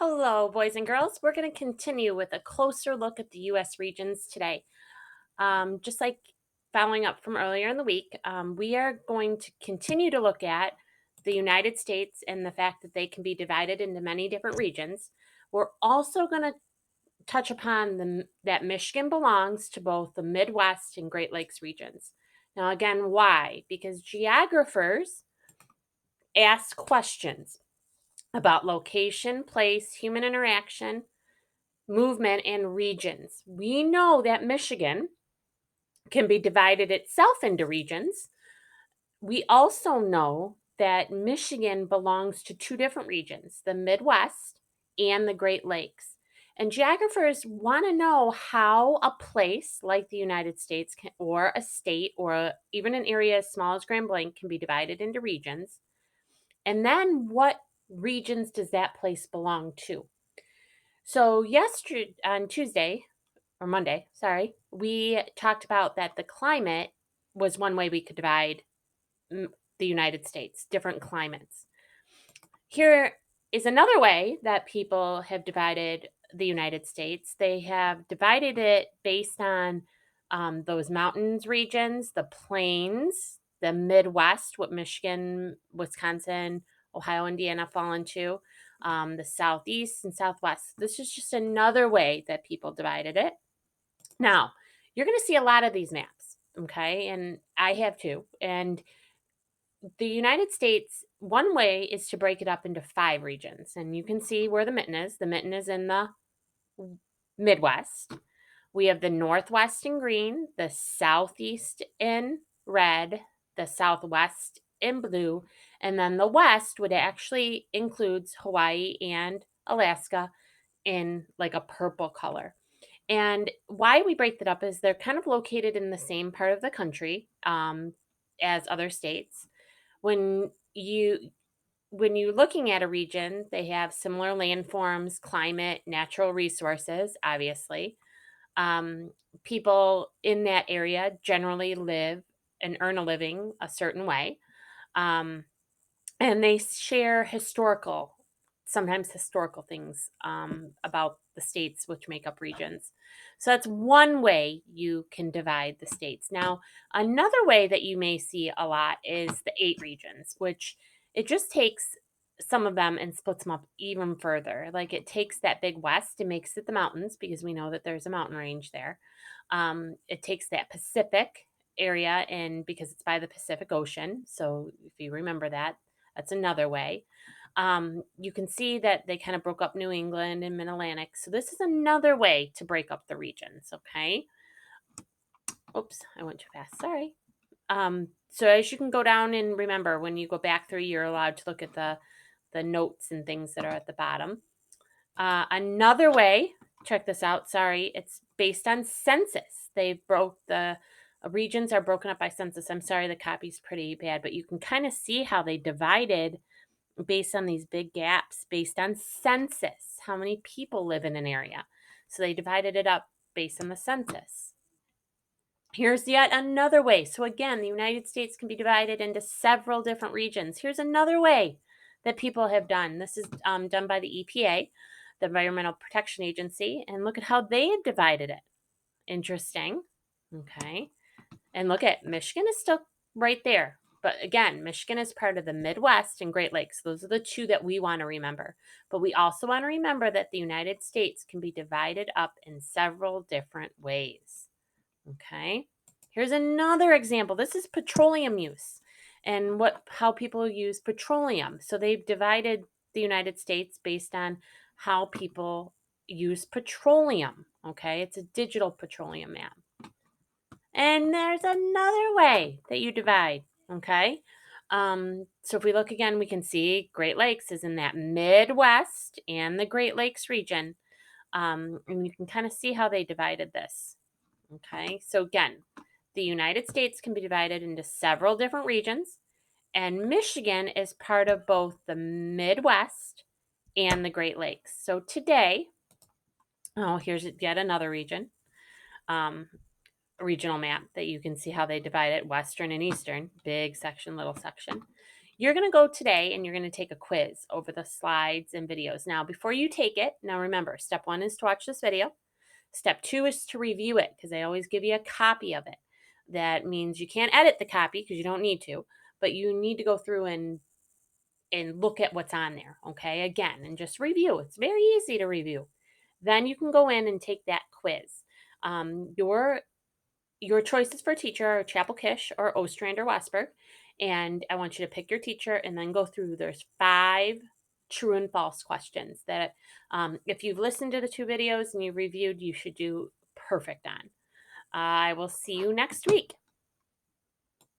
Hello, boys and girls. We're going to continue with a closer look at the U.S. regions today. Just like following up from earlier in the week, we are going to continue to look at the United States and the fact that they can be divided into many different regions. We're also going to touch upon that Michigan belongs to both the Midwest and Great Lakes regions. Now, again, why? Because geographers ask questions about location, place, human interaction, movement, and regions. We know that Michigan can be divided itself into regions. We also know that Michigan belongs to two different regions, the Midwest and the Great Lakes. And geographers want to know how a place like the United States or a state or even an area as small as Grand Blanc can be divided into regions. And then what regions does that place belong to? So, yesterday on Tuesday, or Monday, sorry, we talked about that the climate was one way we could divide the United States, different climates. Here is another way that people have divided the United States. They have divided it based on those mountains regions, the plains, the Midwest, what Michigan, Wisconsin, Ohio, Indiana fall into, the Southeast and Southwest. This is just another way that people divided it. Now, you're going to see a lot of these maps, okay? And I have too. And the United States, one way is to break it up into five regions. And you can see where the mitten is. The mitten is in the Midwest. We have the Northwest in green, the Southeast in red, the Southwest in blue, and then the West would actually includes Hawaii and Alaska in like a purple color. And why we break that up is they're kind of located in the same part of the country as other states. When you when you're looking at a region, they have similar landforms, climate, natural resources, obviously. Um, People in that area generally live and earn a living a certain way. Um, and they share sometimes historical things about the states which make up regions. So that's one way you can divide the states. Now, another way that you may see a lot is the eight regions, which it just takes some of them and splits them up even further. Like it takes that big west and makes it the mountains because we know that there's a mountain range there. It takes that Pacific area and because it's by the Pacific Ocean. So if you remember that, that's another way. You can see that they kind of broke up New England and Mid Atlantic. So this is another way to break up the regions. Okay. Oops, I went too fast. Sorry. So as you can go down and remember, when you go back through, you're allowed to look at the notes and things that are at the bottom. Another way, check this out. Sorry, it's based on census. They broke the regions are broken up by census. I'm sorry, the copy's pretty bad, but you can kind of see how they divided based on these big gaps based on census, how many people live in an area. So they divided it up based on the census. Here's yet another way. So again, the United States can be divided into several different regions. Here's another way that people have done. This is done by the EPA, the Environmental Protection Agency, and look at how they have divided it. Interesting. Okay. And look at Michigan is still right there. But again, Michigan is part of the Midwest and Great Lakes. Those are the two that we want to remember. But we also want to remember that the United States can be divided up in several different ways. Okay. Here's another example. This is petroleum use and how people use petroleum. So they've divided the United States based on how people use petroleum. Okay. It's a digital petroleum map. And there's another way that you divide, okay? So if we look again, we can see Great Lakes is in that Midwest and the Great Lakes region. And you can kind of see how they divided this, okay? So again, the United States can be divided into several different regions, and Michigan is part of both the Midwest and the Great Lakes. So today, here's yet another region. Um, Regional map that you can see how they divide it, western and eastern, big section, little section. You're going to go today and you're going to take a quiz over the slides and videos. Now, before you take it, now remember, step one is to watch this video. Step two is to review it because they always give you a copy of it. That means you can't edit the copy because you don't need to, but you need to go through and look at what's on there, okay? Again, and just review. It's very easy to review. Then you can go in and take that quiz. Your choices for teacher are Chapel Kish or Ostrand or Westberg. And I want you to pick your teacher and then go through. There's 5 true and false questions that if you've listened to the 2 videos and you reviewed, you should do perfect on. I will see you next week.